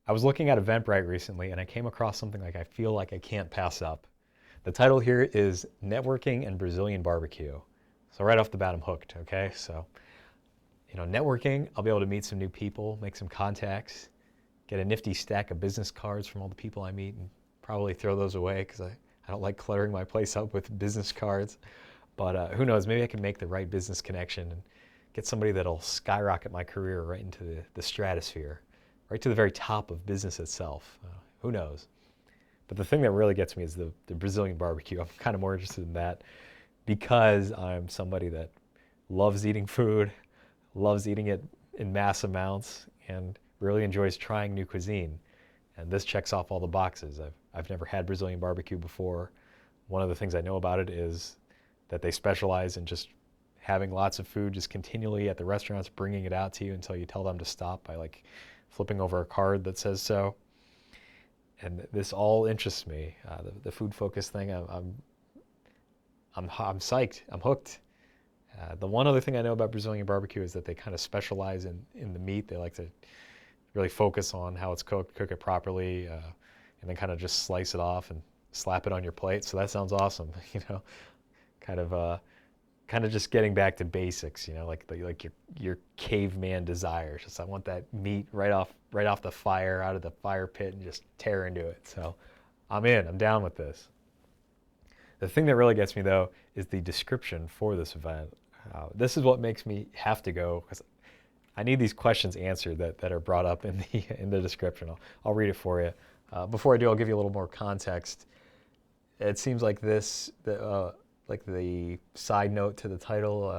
I was looking at Eventbrite recently and I came across something like I feel like I can't pass up. The title here is Networking and Brazilian Barbecue. So right off the bat, I'm hooked, okay? So, networking, I'll be able to meet some new people, make some contacts, get a nifty stack of business cards from all the people I meet and probably throw those away because I don't like cluttering my place up with business cards. But who knows, maybe I can make the right business connection and get somebody that'll skyrocket my career right into the stratosphere, right to the very top of business itself. Who knows? But the thing that really gets me is the Brazilian barbecue. I'm kind of more interested in that because I'm somebody that loves eating food, loves eating it in mass amounts, and really enjoys trying new cuisine. And this checks off all the boxes. I've never had Brazilian barbecue before. One of the things I know about it is that they specialize in just having lots of food just continually at the restaurants, bringing it out to you until you tell them to stop by like flipping over a card that says so. And this all interests me. The food focus thing, I'm psyched. I'm hooked. The one other thing I know about Brazilian barbecue is that they kind of specialize in the meat. They like to really focus on how it's cooked, cook it properly, and then kind of just slice it off and slap it on your plate. So that sounds awesome. Kind of just getting back to basics. Like your caveman desires. Just I want that meat right off the fire, out of the fire pit, and just tear into it. So I'm in. I'm down with this. The thing that really gets me though is the description for this event. This is what makes me have to go because I need these questions answered that are brought up in the description. I'll read it for you. Before I do, I'll give you a little more context. It seems like like the side note to the title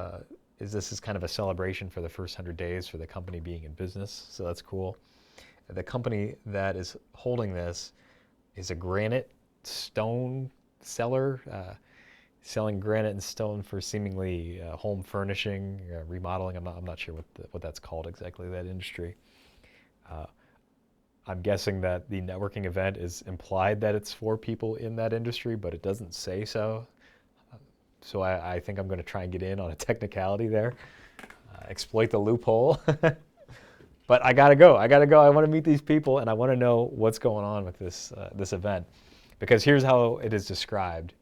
this is kind of a celebration for the first 100 days for the company being in business. So that's cool. The company that is holding this is a granite stone seller, selling granite and stone for seemingly home furnishing, remodeling. I'm not sure what that's called exactly, that industry. I'm guessing that the networking event is implied that it's for people in that industry, but it doesn't say so. So I think I'm going to try and get in on a technicality there, exploit the loophole. But I gotta go. I want to meet these people, and I want to know what's going on with this event, because here's how it is described.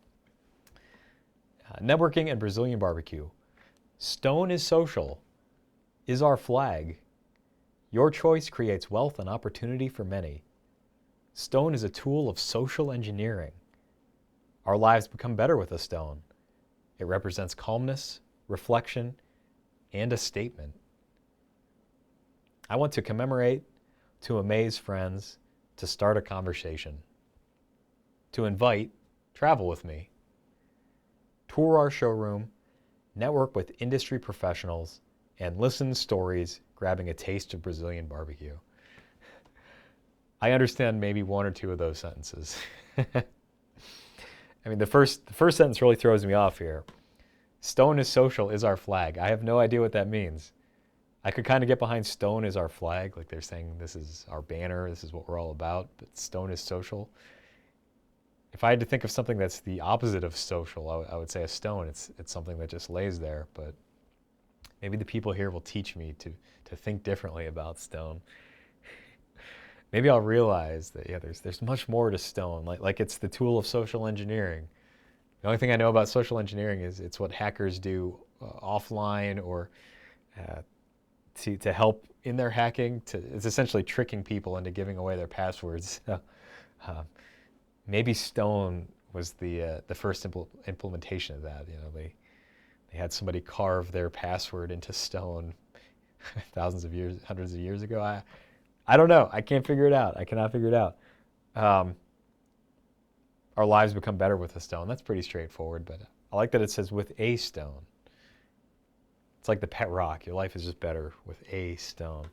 Networking and Brazilian barbecue. Stone is social, is our flag. Your choice creates wealth and opportunity for many. Stone is a tool of social engineering. Our lives become better with a stone. It represents calmness, reflection, and a statement. I want to commemorate, to amaze friends, to start a conversation. To invite, travel with me. Tour our showroom, network with industry professionals, and listen stories, grabbing a taste of Brazilian barbecue. I understand maybe one or two of those sentences. I mean, the first sentence really throws me off here. Stone is social, is our flag. I have no idea what that means. I could kind of get behind stone is our flag, like they're saying this is our banner, this is what we're all about, but stone is social. If I had to think of something that's the opposite of social, I would say a stone. It's something that just lays there, but maybe the people here will teach me to think differently about stone. Maybe I'll realize that, there's much more to stone, like it's the tool of social engineering. The only thing I know about social engineering is it's what hackers do offline or to help in their hacking. It's essentially tricking people into giving away their passwords. Maybe stone was the first implementation of that. They had somebody carve their password into stone thousands of years, hundreds of years ago. I don't know. I can't figure it out. I cannot figure it out. Our lives become better with a stone. That's pretty straightforward, but I like that it says with a stone. It's like the pet rock. Your life is just better with a stone.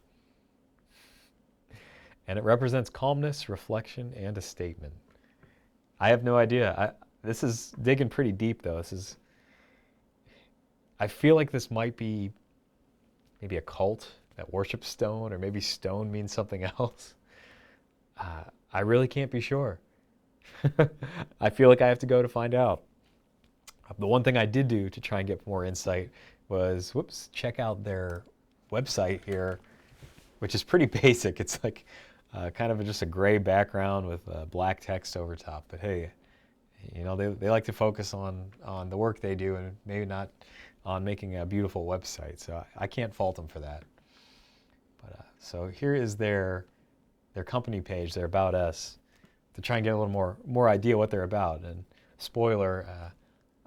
And it represents calmness, reflection, and a statement. I have no idea. This is digging pretty deep, though. I feel like this might be maybe a cult that worships stone, or maybe stone means something else. I really can't be sure. I feel like I have to go to find out. The one thing I did do to try and get more insight was, check out their website here, which is pretty basic. It's like kind of just a gray background with black text over top. But hey, they like to focus on the work they do and maybe not on making a beautiful website. So I can't fault them for that. But so here is their company page, their About Us, to try and get a little more idea what they're about. And spoiler,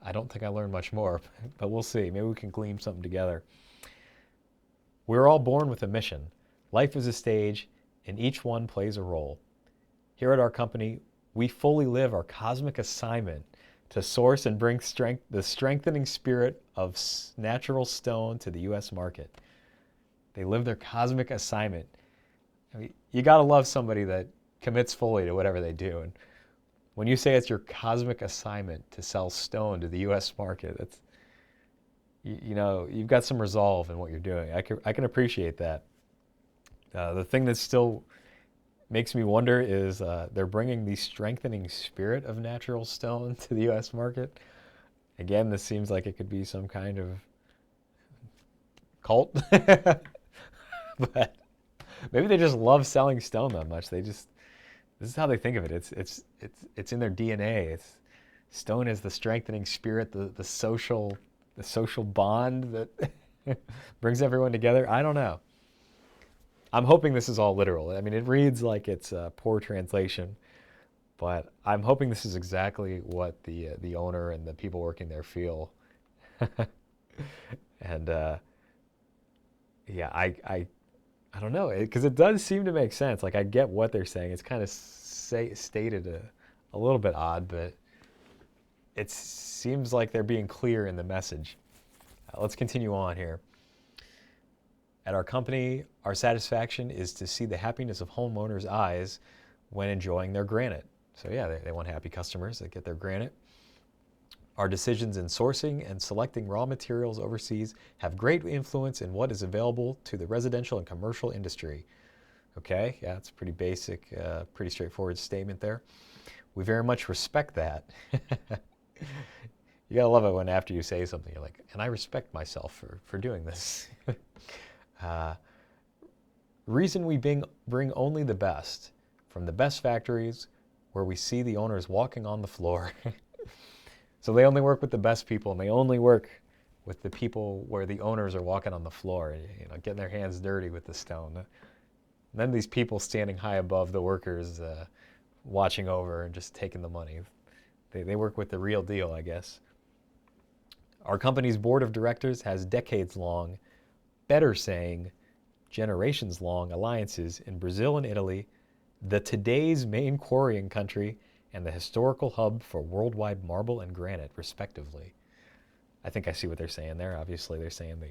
I don't think I learned much more, but we'll see. Maybe we can glean something together. We're all born with a mission. Life is a stage, and each one plays a role. Here at our company, we fully live our cosmic assignment to source and bring the strengthening spirit of natural stone to the U.S. market. They live their cosmic assignment. I mean, you got to love somebody that commits fully to whatever they do. And when you say it's your cosmic assignment to sell stone to the U.S. market, that's, you've got some resolve in what you're doing. I can appreciate that. The thing that still makes me wonder is they're bringing the strengthening spirit of natural stone to the U.S. market. Again, this seems like it could be some kind of cult. But maybe they just love selling stone that much. This is how they think of it. It's in their DNA. Stone is the strengthening spirit, the social bond that brings everyone together. I don't know. I'm hoping this is all literal. I mean, it reads like it's a poor translation, but I'm hoping this is exactly what the owner and the people working there feel. And yeah, I don't know, because it does seem to make sense. Like, I get what they're saying. It's kind of stated a little bit odd, but it seems like they're being clear in the message. Let's continue on here. At our company, our satisfaction is to see the happiness of homeowners' eyes when enjoying their granite. So yeah, they want happy customers that get their granite. Our decisions in sourcing and selecting raw materials overseas have great influence in what is available to the residential and commercial industry. Okay, yeah, it's a pretty basic, pretty straightforward statement there. We very much respect that. You gotta love it when after you say something, you're like, and I respect myself for doing this. Reason we bring only the best from the best factories where we see the owners walking on the floor. So they only work with the best people, and they only work with the people where the owners are walking on the floor, getting their hands dirty with the stone. And then these people standing high above the workers, watching over and just taking the money. They work with the real deal, I guess. Our company's board of directors has decades-long, better saying, generations-long alliances in Brazil and Italy, today's main quarrying country, and the historical hub for worldwide marble and granite, respectively. I think I see what they're saying there. Obviously, they're saying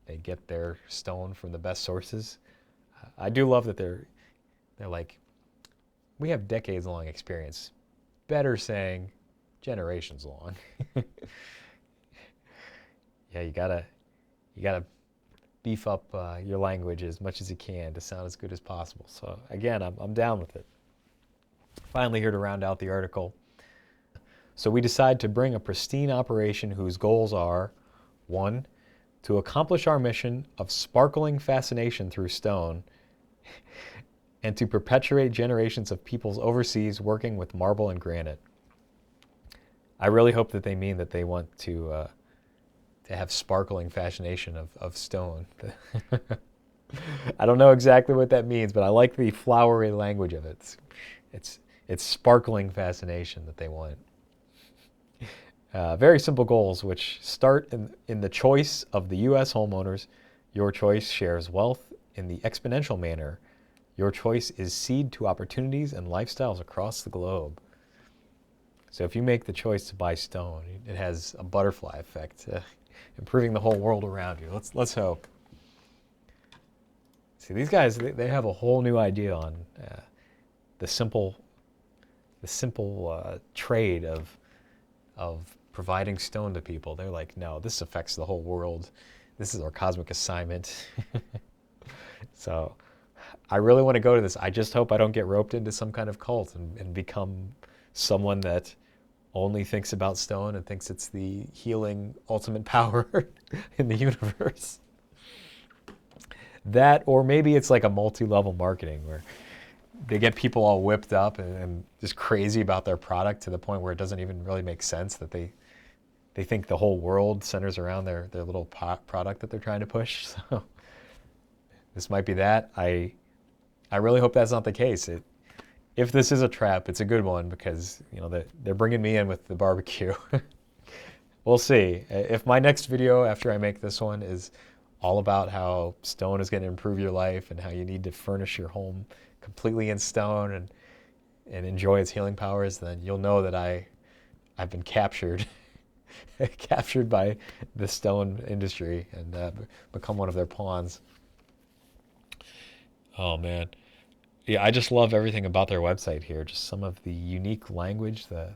they get their stone from the best sources. I do love that they're like, we have decades-long experience. Better saying, generations-long. Yeah, you gotta beef up your language as much as you can to sound as good as possible. So again, I'm down with it. Finally, here to round out the article. So we decide to bring a pristine operation whose goals are, 1, to accomplish our mission of sparkling fascination through stone, and to perpetuate generations of peoples overseas working with marble and granite. I really hope that they mean that they want to have sparkling fascination of stone. I don't know exactly what that means, but I like the flowery language of it. It's sparkling fascination that they want. Very simple goals, which start in the choice of the U.S. homeowners. Your choice shares wealth in the exponential manner. Your choice is seed to opportunities and lifestyles across the globe. So if you make the choice to buy stone, it has a butterfly effect, improving the whole world around you. Let's hope. See, these guys, they have a whole new idea on the simple trade of providing stone to people. They're like, no, this affects the whole world. This is our cosmic assignment. So I really want to go to this. I just hope I don't get roped into some kind of cult and become someone that only thinks about stone and thinks it's the healing ultimate power in the universe. That, or maybe it's like a multi-level marketing where they get people all whipped up and just crazy about their product to the point where it doesn't even really make sense that they think the whole world centers around their little product that they're trying to push. So this might be that. I really hope that's not the case. If this is a trap, it's a good one because they're bringing me in with the barbecue. We'll see. If my next video after I make this one is all about how stone is going to improve your life and how you need to furnish your home completely in stone and enjoy its healing powers, then you'll know that I've been captured captured by the stone industry and become one of their pawns. Oh man. Yeah, I just love everything about their website here. Just some of the unique language, the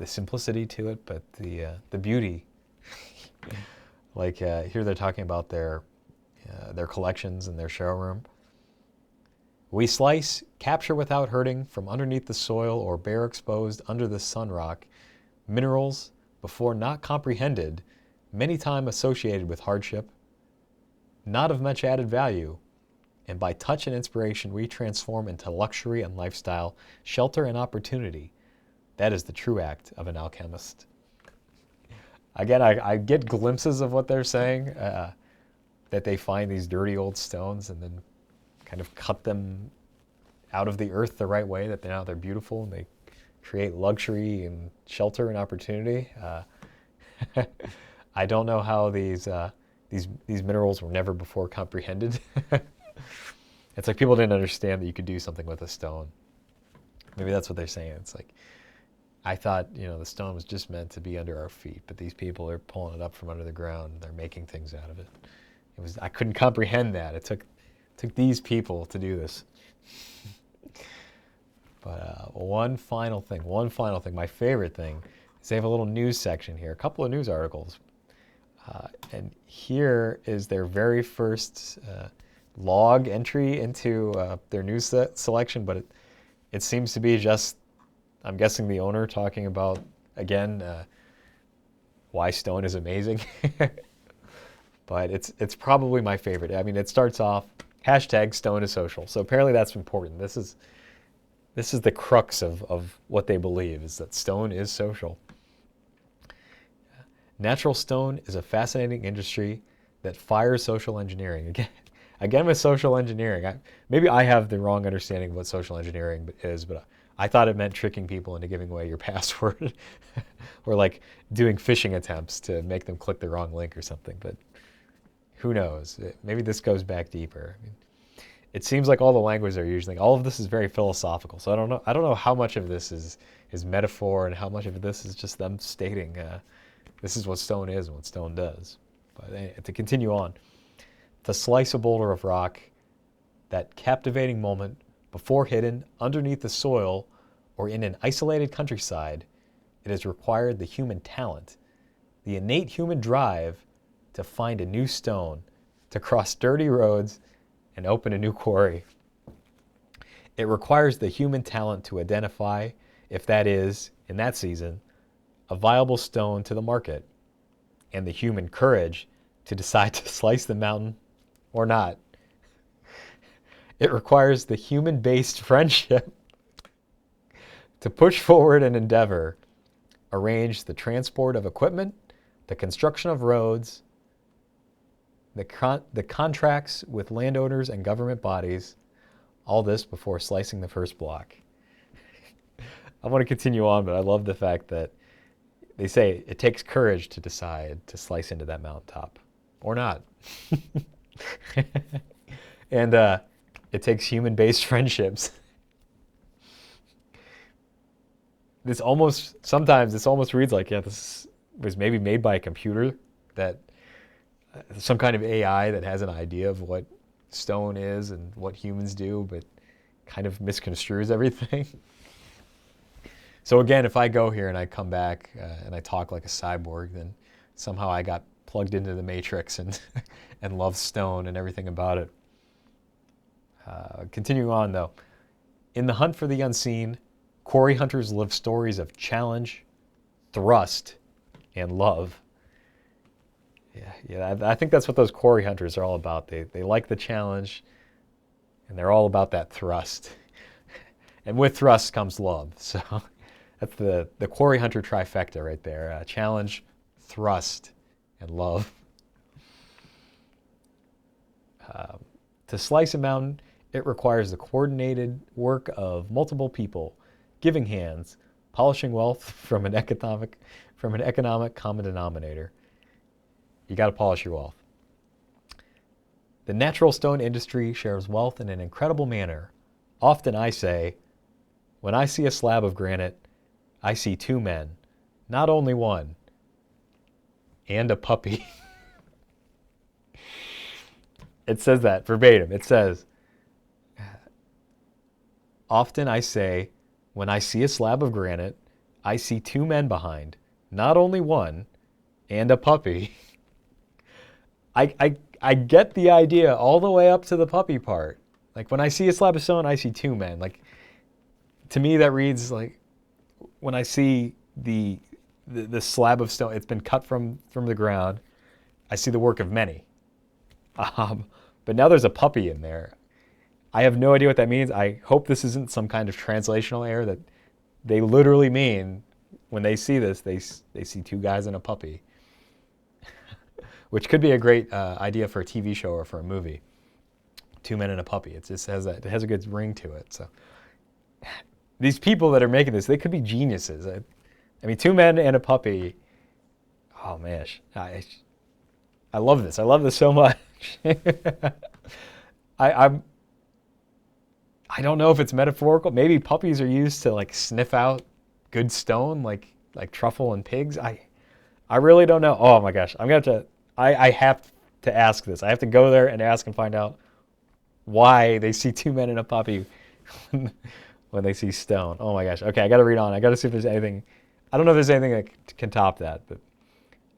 simplicity to it, but the beauty. Like here they're talking about their collections and their showroom. We slice, capture without hurting from underneath the soil or bare exposed under the sun rock, minerals before not comprehended, many time associated with hardship, not of much added value, and by touch and inspiration we transform into luxury and lifestyle, shelter and opportunity. That is the true act of an alchemist. Again, I get glimpses of what they're saying, that they find these dirty old stones and then kind of cut them out of the earth the right way, that now they're beautiful and they create luxury and shelter and opportunity. I don't know how these minerals were never before comprehended. It's like people didn't understand that you could do something with a stone. Maybe that's what they're saying. It's like, I thought, the stone was just meant to be under our feet, but these people are pulling it up from under the ground. They're making things out of it. I couldn't comprehend that. It took these people to do this. But one final thing, my favorite thing, is they have a little news section here, a couple of news articles. And here is their very first log entry into their news selection, but it seems to be just, I'm guessing, the owner talking about, again, why stone is amazing. But it's probably my favorite. I mean, it starts off, #Stone is social. So apparently that's important. This is the crux of what they believe, is that stone is social. Natural stone is a fascinating industry that fires social engineering. Again with social engineering. Maybe I have the wrong understanding of what social engineering is, but I thought it meant tricking people into giving away your password or like doing phishing attempts to make them click the wrong link or something. But who knows? Maybe this goes back deeper. I mean, it seems like all the language they're using, all of this is very philosophical. So I don't know how much of this is metaphor and how much of this is just them stating this is what stone is and what stone does. But to continue on, to slice a boulder of rock, that captivating moment before hidden underneath the soil or in an isolated countryside, it has required the human talent, the innate human drive to find a new stone, to cross dirty roads and open a new quarry. It requires the human talent to identify if that is, in that season, a viable stone to the market, and the human courage to decide to slice the mountain or not. It requires the human-based friendship to push forward an endeavor, arrange the transport of equipment, the construction of roads, the contracts with landowners and government bodies, all this before slicing the first block. I want to continue on, but I love the fact that they say it takes courage to decide to slice into that mountaintop, or not. And it takes human-based friendships. Sometimes this almost reads like, this was maybe made by a computer, that some kind of AI that has an idea of what stone is and what humans do, but kind of misconstrues everything. So again, if I go here and I come back and I talk like a cyborg, then somehow I got plugged into the Matrix and and love stone and everything about it. Continuing on though, in the hunt for the unseen, quarry hunters live stories of challenge, thrust, and love. Yeah, I think that's what those quarry hunters are all about. They like the challenge. and they're all about that thrust. And with thrust comes love. So that's the quarry hunter trifecta right there. Challenge, thrust, and love. To slice a mountain, it requires the coordinated work of multiple people, giving hands, polishing wealth from an economic common denominator. You got to polish your wealth. The natural stone industry shares wealth in an incredible manner. Often I say, when I see a slab of granite, I see two men, not only one, and a puppy. It says that verbatim. It says, often I say, when I see a slab of granite, I see two men behind, not only one, and a puppy. I get the idea all the way up to the puppy part. Like when I see a slab of stone, I see two men. Like to me, that reads like when I see the slab of stone, it's been cut from the ground. I see the work of many. But now there's a puppy in there. I have no idea what that means. I hope this isn't some kind of translational error, that they literally mean when they see this, they see two guys and a puppy, which could be a great idea for a TV show or for a movie. Two men and a puppy. It just has that. It has a good ring to it. So these people that are making this, they could be geniuses. I mean, two men and a puppy. Oh man, I love this. I love this so much. I don't know if it's metaphorical. Maybe puppies are used to like sniff out good stone, like truffle and pigs. I really don't know. Oh my gosh, I'm gonna have to. I have to ask this. I have to go there and ask and find out why they see two men and a puppy when they see stone. Oh my gosh. Okay, I got to read on. I got to see if there's anything. I don't know if there's anything that can top that, but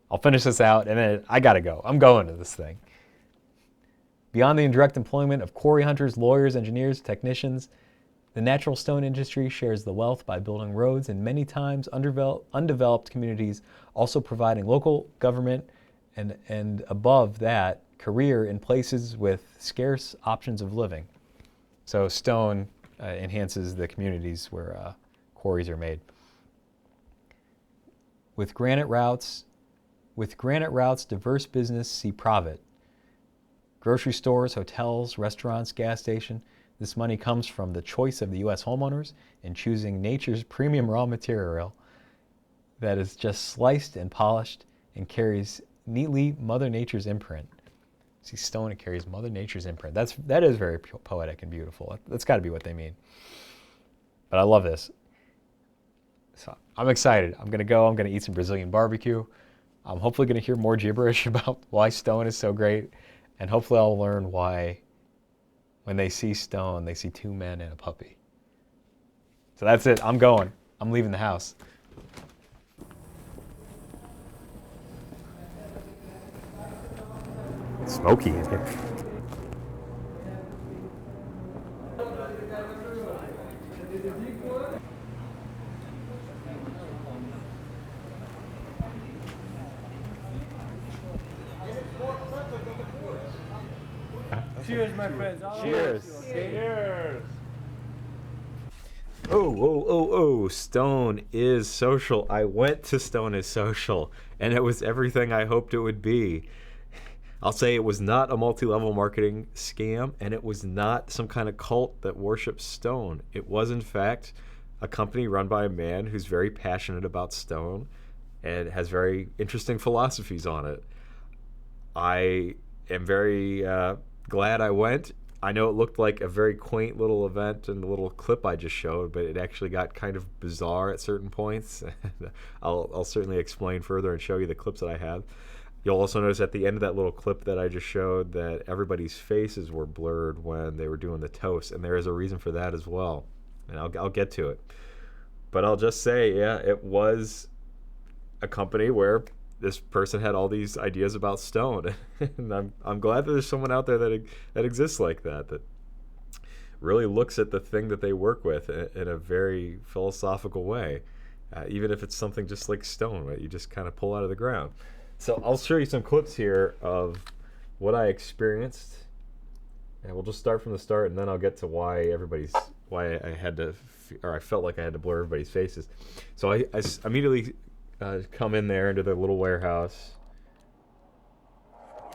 I'll finish this out and then I got to go. I'm going to this thing. Beyond the indirect employment of quarry hunters, lawyers, engineers, technicians, the natural stone industry shares the wealth by building roads in many times undeveloped communities, also providing local government and above that, career in places with scarce options of living. So stone enhances the communities where quarries are made. With granite routes, diverse business see profit. Grocery stores, hotels, restaurants, gas station. This money comes from the choice of the U.S. homeowners in choosing nature's premium raw material that is just sliced and polished and carries neatly Mother Nature's imprint. See, stone, it carries Mother Nature's imprint. That is very poetic and beautiful. That's got to be what they mean. But I love this. So I'm excited. I'm going to go. I'm going to eat some Brazilian barbecue. I'm hopefully going to hear more gibberish about why stone is so great. And hopefully I'll learn why when they see stone, they see two men and a puppy. So that's it. I'm going. I'm leaving the house. It's smoky in here. Cheers, my friends. Cheers. Cheers. Oh, Stone is social. I went to Stone is Social, and it was everything I hoped it would be. I'll say it was not a multi-level marketing scam, and it was not some kind of cult that worships stone. It was, in fact, a company run by a man who's very passionate about stone and has very interesting philosophies on it. I am very glad I went. I know it looked like a very quaint little event in the little clip I just showed, but it actually got kind of bizarre at certain points. I'll certainly explain further and show you the clips that I have. You'll also notice at the end of that little clip that I just showed that everybody's faces were blurred when they were doing the toast, and there is a reason for that as well, and I'll get to it. But I'll just say, yeah, it was a company where this person had all these ideas about stone, and I'm glad that there's someone out there that exists like that really looks at the thing that they work with in a very philosophical way, even if it's something just like stone that you just kind of pull out of the ground. So I'll show you some clips here of what I experienced Yeah, we'll just start from the start, and then I'll get to why I had to, or I felt like I had to blur everybody's faces. So I immediately come in there into the little warehouse.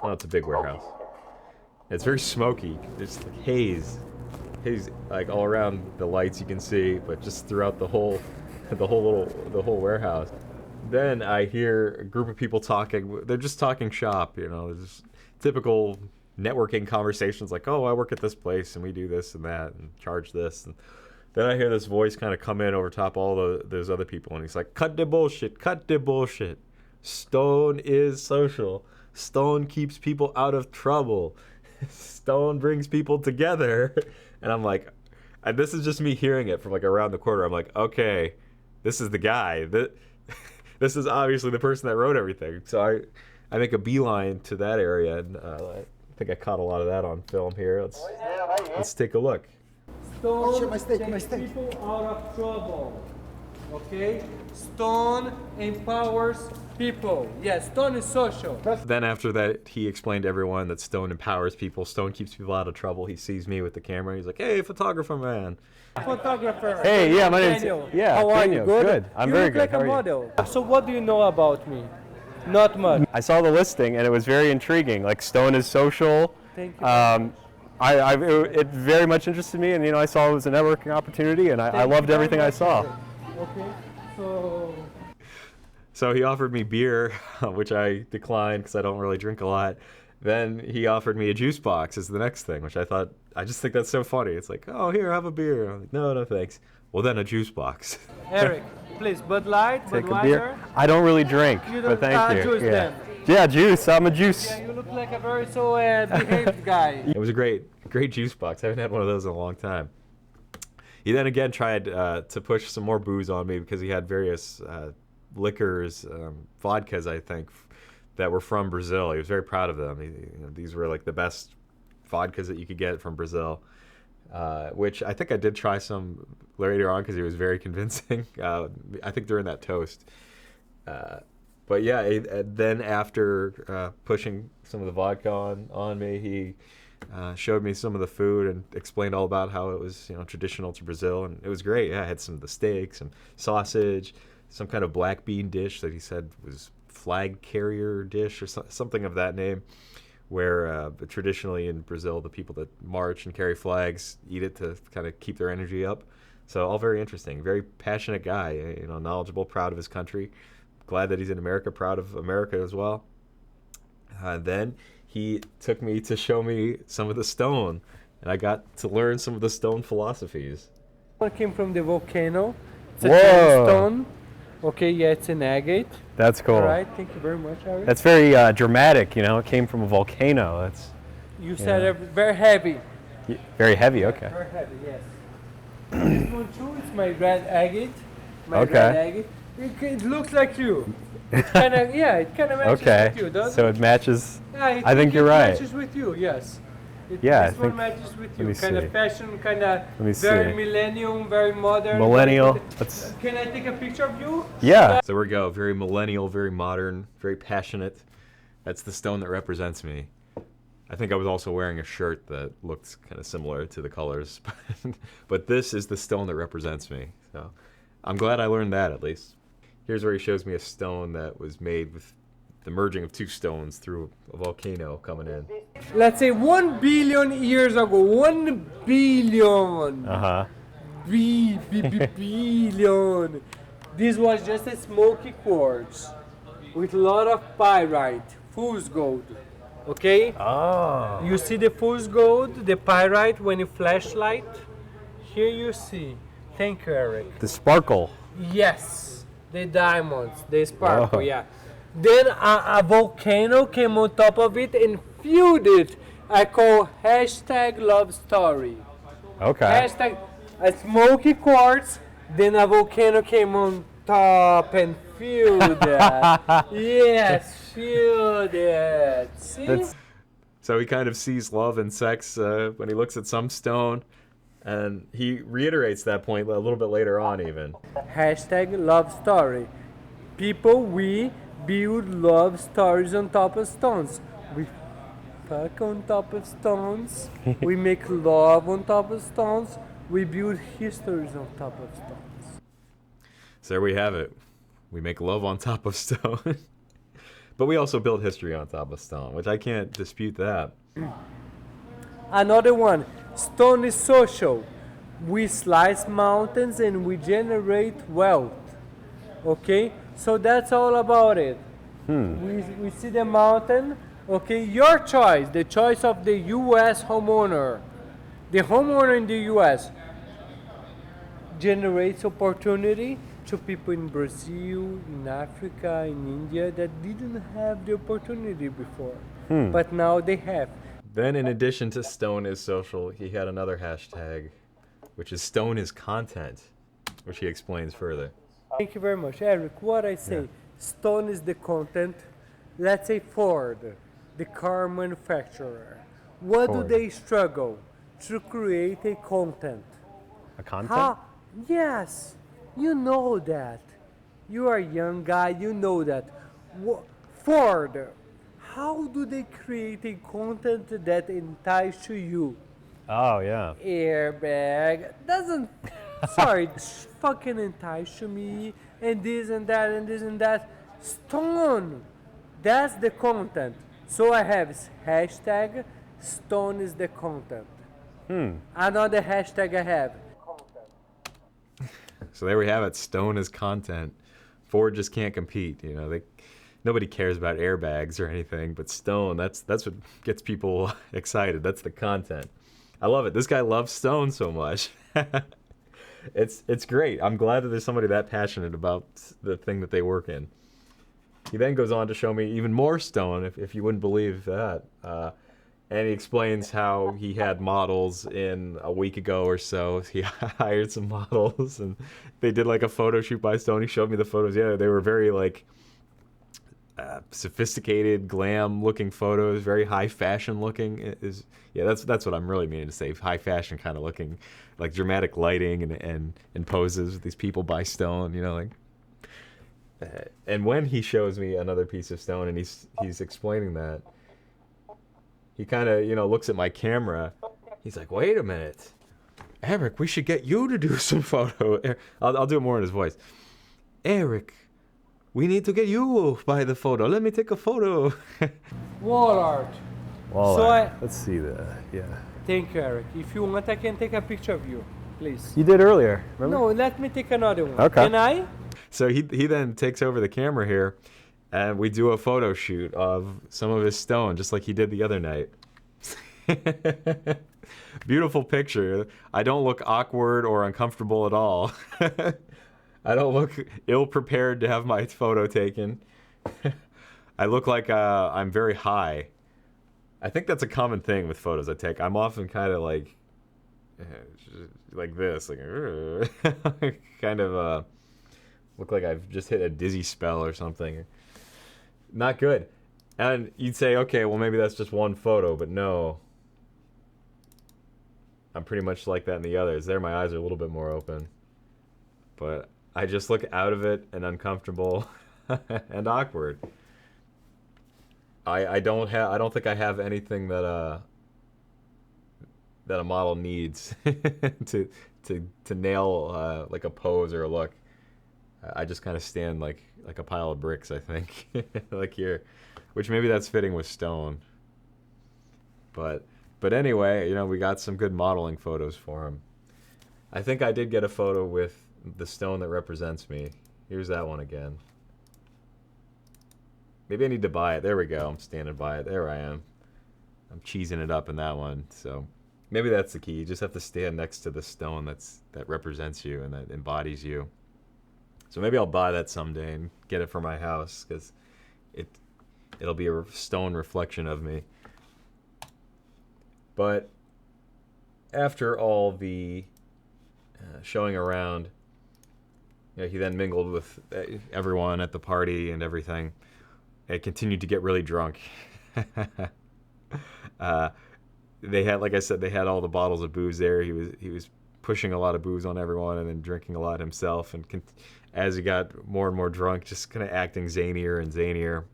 Oh, it's a big warehouse. It's very smoky. There's like haze like all around the lights you can see, but just throughout the whole warehouse. Then I hear a group of people talking. They're just talking shop, you know. There's typical networking conversations like, "Oh, I work at this place and we do this and that and charge this." And then I hear this voice kind of come in over top all those other people, and he's like, "Cut the bullshit, cut the bullshit. Stone is social. Stone keeps people out of trouble. Stone brings people together." And I'm like, and this is just me hearing it from like around the corner. I'm like, okay, this is the guy. This is obviously the person that wrote everything. So I make a beeline to that area, and I think I caught a lot of that on film here. Let's take a look. Stone takes people out of trouble. Okay? Stone empowers people. Yes, Stone is social. Then after that, he explained to everyone that Stone empowers people. Stone keeps people out of trouble. He sees me with the camera. He's like, "Hey, photographer man." Photographer. Hey, yeah, my name's Daniel. yeah. How are Daniel. you? Good. Good. I'm very good. You look like a model. So what do you know about me? Not much. I saw the listing and it was very intriguing. Like Stone is social. Thank you. It very much interested me, and I saw it was a networking opportunity, and I loved everything I saw. Okay. So he offered me beer, which I declined because I don't really drink a lot. Then he offered me a juice box as the next thing, which I just think that's so funny. It's like, "Oh, here, have a beer." I'm like, no, thanks. Well, then a juice box. Eric, please, Bud Light, Take a Budweiser. beer. I don't really drink, but thank you. Juice then. Yeah, juice. I'm a juice. Yeah, you look like a very behaved guy. It was a great juice box. I haven't had one of those in a long time. He then again tried to push some more booze on me because he had various liquors, vodkas, I think, that were from Brazil. He was very proud of them. These were like the best vodkas that you could get from Brazil, which I think I did try some later on because he was very convincing. I think during that toast. But yeah, then after pushing some of the vodka on me, he showed me some of the food and explained all about how it was, traditional to Brazil, and it was great. Yeah, I had some of the steak, some sausage, some kind of black bean dish that he said was flag carrier dish or something of that name, where traditionally in Brazil, the people that march and carry flags eat it to kind of keep their energy up. So all very interesting. Very passionate guy, knowledgeable, proud of his country. Glad that he's in America, proud of America as well. Then he took me to show me some of the stone, and I got to learn some of the stone philosophies. One came from the volcano. It's a Whoa. stone. Okay, yeah, it's an agate. That's cool. All right, thank you very much, Eric. That's very dramatic, It came from a volcano. You said very heavy. Very heavy, okay. Very heavy, yes. This one too, it's my red agate. Okay. Red agate. It looks like you. It kind of matches Okay. with you, doesn't So it? it matches. Yeah, I think you're right. It matches with you, yes. Yeah, This I one think- matches with let you. me Kind of see. fashion, kind of me very see. millennium, very modern. Millennial. Let's. Can I take a picture of you? Yeah. So we go. Very millennial, very modern, very passionate. That's the stone that represents me. I think I was also wearing a shirt that looked kind of similar to the colors, but this is the stone that represents me. So I'm glad I learned that at least. Here's where he shows me a stone that was made with the merging of two stones through a volcano coming in. Let's say 1 billion years ago. 1 billion. Uh-huh. Billion. This was just a smoky quartz with a lot of pyrite, fool's gold. Okay? Oh. You see the fool's gold, the pyrite when you flashlight? Here you see. Thank you, Eric. The sparkle. Yes. The diamonds, they sparkle, Oh. yeah. Then a volcano came on top of it and fueled it. I call #LoveStory. Okay. Hashtag a smoky quartz, then a volcano came on top and fueled it. Yes, fueled it. See? So he kind of sees love and sex when he looks at some stone, and he reiterates that point a little bit later on even. #LoveStory. People, we build love stories on top of stones. We fuck on top of stones. We make love on top of stones. We build histories on top of stones. So there we have it. We make love on top of stone. But we also build history on top of stone, which I can't dispute that. Another one, stone is social. We slice mountains and we generate wealth. Okay? So that's all about it. We see the mountain. Okay, your choice, the choice of the US homeowner. The homeowner in the US generates opportunity to people in Brazil, in Africa, in India that didn't have the opportunity before. But now they have. Then, in addition to stone is social, he had another hashtag, which is stone is content, which he explains further. Thank you very much. Eric, what I say, stone is the content. Let's say Ford, the car manufacturer. What Ford. do they struggle to create a content? A content? How? Yes, you know that. You are a young guy, you know that. Ford, how do they create a content that entice to you? Oh, yeah. Airbag doesn't, sorry, fucking entice to me, and this and that and this and that. Stone, that's the content. So I have hashtag stone is the content. Another hashtag I have. So there we have it. Stone is content. Ford just can't compete. You know, nobody cares about airbags or anything, but stone, that's what gets people excited. That's the content. I love it. This guy loves stone so much. It's great. I'm glad that there's somebody that passionate about the thing that they work in. He then goes on to show me even more stone, if you wouldn't believe that. And he explains how he had models in a week ago or so. He hired some models, and they did like a photo shoot by Stone. He showed me the photos. Yeah, they were very like sophisticated, glam-looking photos, very high fashion looking. That's what I'm really meaning to say. High fashion kind of looking, like dramatic lighting and poses with these people by Stone. You know, like. And when he shows me another piece of stone and he's explaining that, he kind of, looks at my camera. He's like, wait a minute. Eric, we should get you to do some photo. I'll do it more in his voice. Eric, we need to get you by the photo. Let me take a photo. Wall art. Well, So let's see yeah. Thank you, Eric. If you want, I can take a picture of you, please. You did earlier, remember? No, let me take another one. Okay. Can I? So he then takes over the camera here, and we do a photo shoot of some of his stone, just like he did the other night. Beautiful picture. I don't look awkward or uncomfortable at all. I don't look ill-prepared to have my photo taken. I look like I'm very high. I think that's a common thing with photos I take. I'm often kind of like this, like kind of look like I've just hit a dizzy spell or something. Not good. And you'd say, okay, well maybe that's just one photo, but no. I'm pretty much like that in the others. There, my eyes are a little bit more open. But I just look out of it and uncomfortable and awkward. I don't think I have anything that a model needs to nail like a pose or a look. I just kind of stand like a pile of bricks, I think, like here, which maybe that's fitting with stone. But anyway, we got some good modeling photos for him. I think I did get a photo with the stone that represents me. Here's that one again. Maybe I need to buy it. There we go. I'm standing by it. There I am. I'm cheesing it up in that one. So maybe that's the key. You just have to stand next to the stone that represents you and that embodies you. So maybe I'll buy that someday and get it for my house, because it'll be a stone reflection of me. But after all the showing around, he then mingled with everyone at the party and everything. And continued to get really drunk. They had, like I said, they had all the bottles of booze there. He was pushing a lot of booze on everyone and then drinking a lot himself. And as he got more and more drunk, just kind of acting zanier and zanier,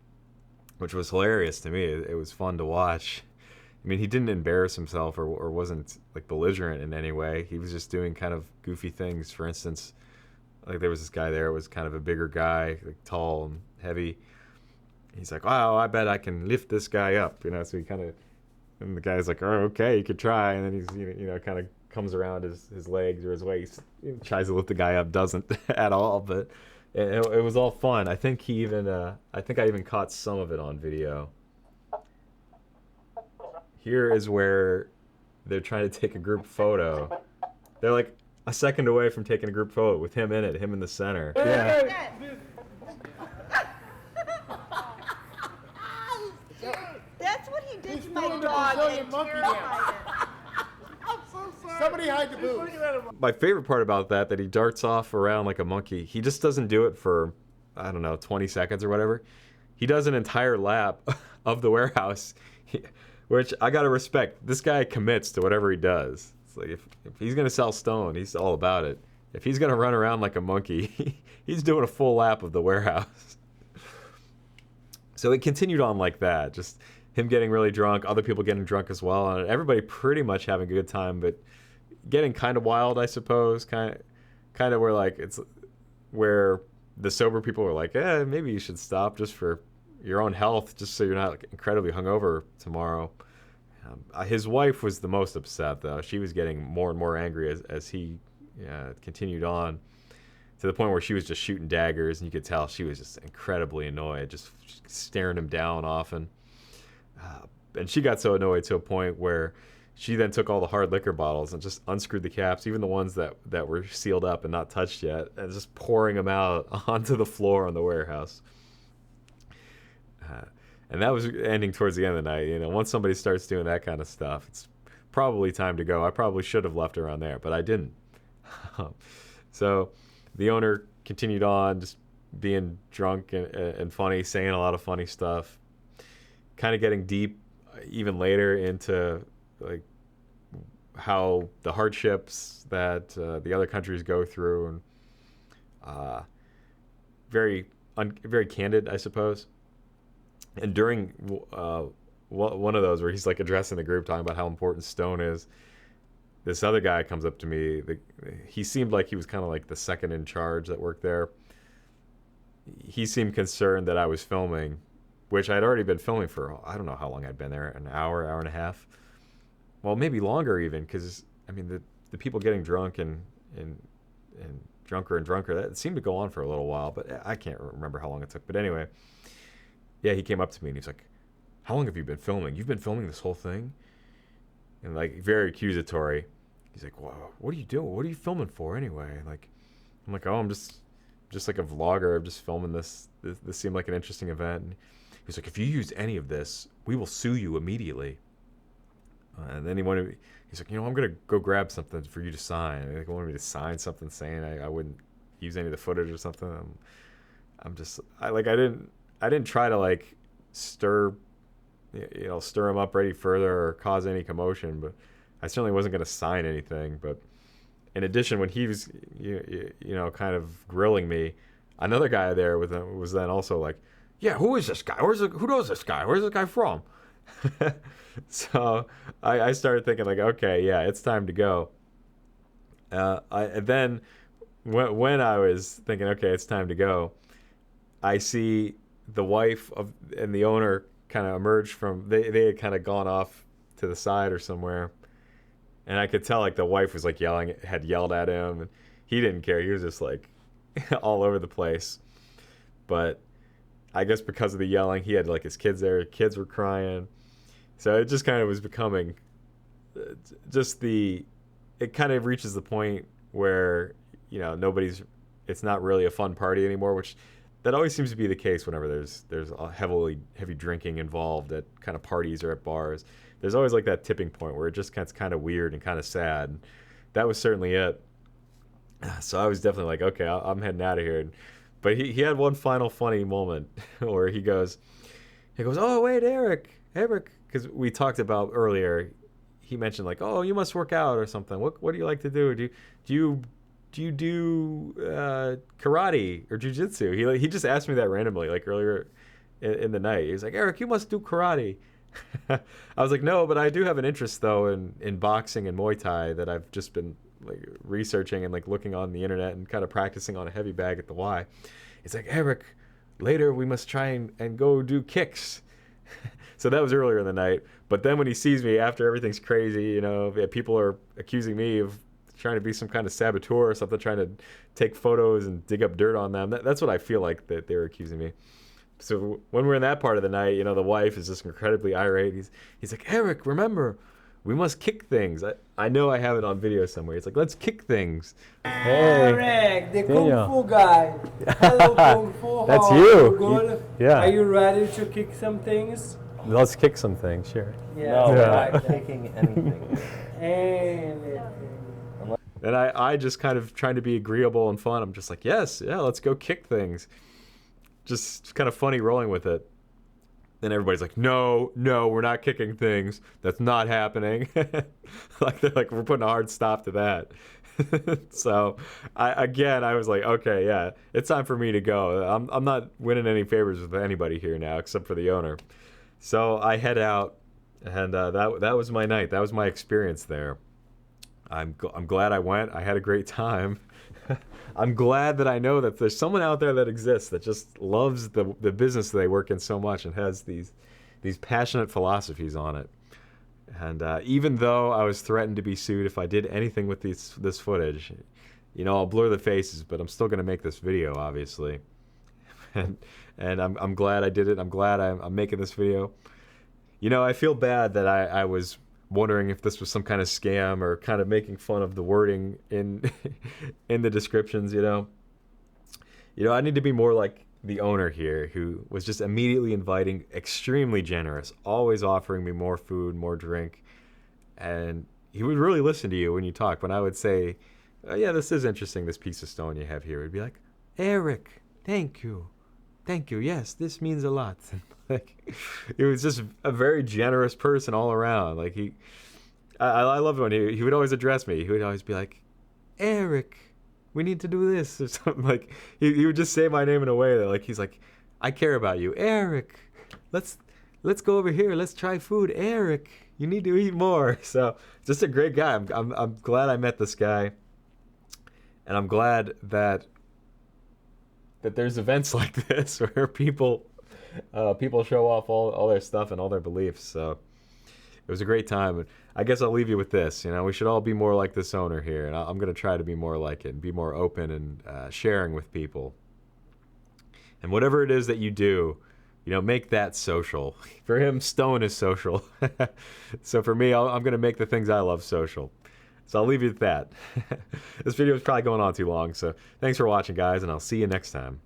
which was hilarious to me. It was fun to watch. I mean, he didn't embarrass himself or wasn't like belligerent in any way. He was just doing kind of goofy things. For instance, like there was this guy there, was kind of a bigger guy, like tall and heavy. He's like, "Wow, I bet I can lift this guy up," you know. So he kind of, and the guy's like, "Oh, okay, you could try." And then he's, kind of comes around his legs or his waist, tries to lift the guy up, doesn't at all. But it was all fun. I think I think I even caught some of it on video. Here is where they're trying to take a group photo. They're like a second away from taking a group photo with him in it, him in the center. Yeah. That's what he did to my dog. And terrified it. Somebody hide the boots. My favorite part about that he darts off around like a monkey. He just doesn't do it for, I don't know, 20 seconds or whatever. He does an entire lap of the warehouse, which I gotta respect. This guy commits to whatever he does. It's like if he's gonna sell stone, he's all about it. If he's gonna run around like a monkey, he's doing a full lap of the warehouse. So it continued on like that, just him getting really drunk, other people getting drunk as well, and everybody pretty much having a good time, but getting kind of wild, I suppose. Kind of where like it's where the sober people were like, maybe you should stop just for your own health, just so you're not like, incredibly hungover tomorrow. His wife was the most upset, though. She was getting more and more angry as he continued on, to the point where she was just shooting daggers, and you could tell she was just incredibly annoyed, just staring him down often. And she got so annoyed to a point where she then took all the hard liquor bottles and just unscrewed the caps, even the ones that were sealed up and not touched yet, and just pouring them out onto the floor in the warehouse. And that was ending towards the end of the night. Once somebody starts doing that kind of stuff, it's probably time to go. I probably should have left around there, but I didn't. So the owner continued on, just being drunk and funny, saying a lot of funny stuff, kind of getting deep even later into like how the hardships that the other countries go through, and very candid, I suppose. And during one of those where he's like addressing the group, talking about how important stone is, this other guy comes up to me. He seemed like he was kind of like the second in charge that worked there. He seemed concerned that I was filming, which I'd already been filming for, I don't know how long I'd been there, an hour and a half. Well, maybe longer even, because, I mean, the people getting drunk and drunker and drunker, that seemed to go on for a little while, but I can't remember how long it took. But anyway, yeah, he came up to me and he's like, "How long have you been filming? You've been filming this whole thing?" And like, very accusatory. He's like, "Wow, what are you doing? What are you filming for anyway?" Like, I'm like, "Oh, I'm just like a vlogger. I'm just filming this. This seemed like an interesting event." And he's like, "If you use any of this, we will sue you immediately." And then he's like, "I'm going to go grab something for you to sign." And he wanted me to sign something saying I wouldn't use any of the footage or something. I didn't try to like stir him up any further or cause any commotion, but I certainly wasn't going to sign anything. But in addition, when he was, kind of grilling me, another guy there was then also like, "Yeah, who is this guy? Who knows this guy? Where's this guy from?" So I started thinking like, okay, yeah, it's time to go. Then when I was thinking, okay, it's time to go, I see the wife and the owner kind of emerge from, they had kind of gone off to the side or somewhere, and I could tell like the wife was like had yelled at him, and he didn't care. He was just like all over the place. But I guess because of the yelling, he had like his kids there. Kids were crying. So it just kind of was becoming it kind of reaches the point where, it's not really a fun party anymore, which that always seems to be the case whenever there's a heavy drinking involved at kind of parties or at bars. There's always like that tipping point where it just gets kind of weird and kind of sad. And that was certainly it. So I was definitely like, okay, I'm heading out of here. But he had one final funny moment where he goes, "Oh, wait, Eric, because we talked about earlier, he mentioned like, "Oh, you must work out or something. What do you like to do? Do you do karate or jujitsu?" He just asked me that randomly, like earlier in the night. He was like, "Eric, you must do karate." I was like, no, but I do have an interest though in boxing and Muay Thai that I've just been like researching and like looking on the internet and kind of practicing on a heavy bag at the Y. He's like, Eric, later we must try and go do kicks. So that was earlier in the night. But then when he sees me after everything's crazy, you know, people are accusing me of trying to be some kind of saboteur or something, trying to take photos and dig up dirt on them. That's what I feel like that they're accusing me. So when we're in that part of the night, you know, the wife is just incredibly irate. He's like, Eric, remember, we must kick things. I know I have it on video somewhere. It's like, let's kick things. Eric, the Daniel. Kung Fu guy. Hello, Kung Fu. That's how you. are good? Yeah. Are you ready to kick some things? Let's kick some things, sure. Yeah. No, we're Yeah. not taking anything. Anything. And I just kind of trying to be agreeable and fun. I'm just like, yes, yeah, let's go kick things. Just kind of funny rolling with it. Then everybody's like, no, we're not kicking things. That's not happening. Like they're like, we're putting a hard stop to that. So I was like, okay, yeah, it's time for me to go. I'm not winning any favors with anybody here now except for the owner. So I head out, and that was my night. That was my experience there. I'm glad I went. I had a great time. I'm glad that I know that there's someone out there that exists that just loves the business they work in so much and has these passionate philosophies on it. And even though I was threatened to be sued if I did anything with this footage, you know, I'll blur the faces, but I'm still going to make this video, obviously. And I'm glad I did it. I'm glad I'm making this video. You know, I feel bad that I was wondering if this was some kind of scam or kind of making fun of the wording in in the descriptions, you know. I need to be more like the owner here, who was just immediately inviting, extremely generous, always offering me more food, more drink, and he would really listen to you when you talk. When I would say, oh, yeah, this is interesting, this piece of stone you have here, he'd be like, Eric, thank you, yes, this means a lot. Like, he was just a very generous person all around. Like I loved when he would always address me. He would always be like, Eric, we need to do this or something. Like he would just say my name in a way that like he's like, I care about you, Eric. Let's go over here. Let's try food, Eric. You need to eat more. So just a great guy. I'm glad I met this guy, and I'm glad that there's events like this where people show off all their stuff and all their beliefs. So it was a great time. I guess I'll leave you with this. You know, we should all be more like this owner here, and I'm going to try to be more like it and be more open and sharing with people. And whatever it is that you do, you know, make that social. For him, Stone is social. So for me, I'm going to make the things I love social. So I'll leave you with that. This video is probably going on too long, so thanks for watching, guys, and I'll see you next time.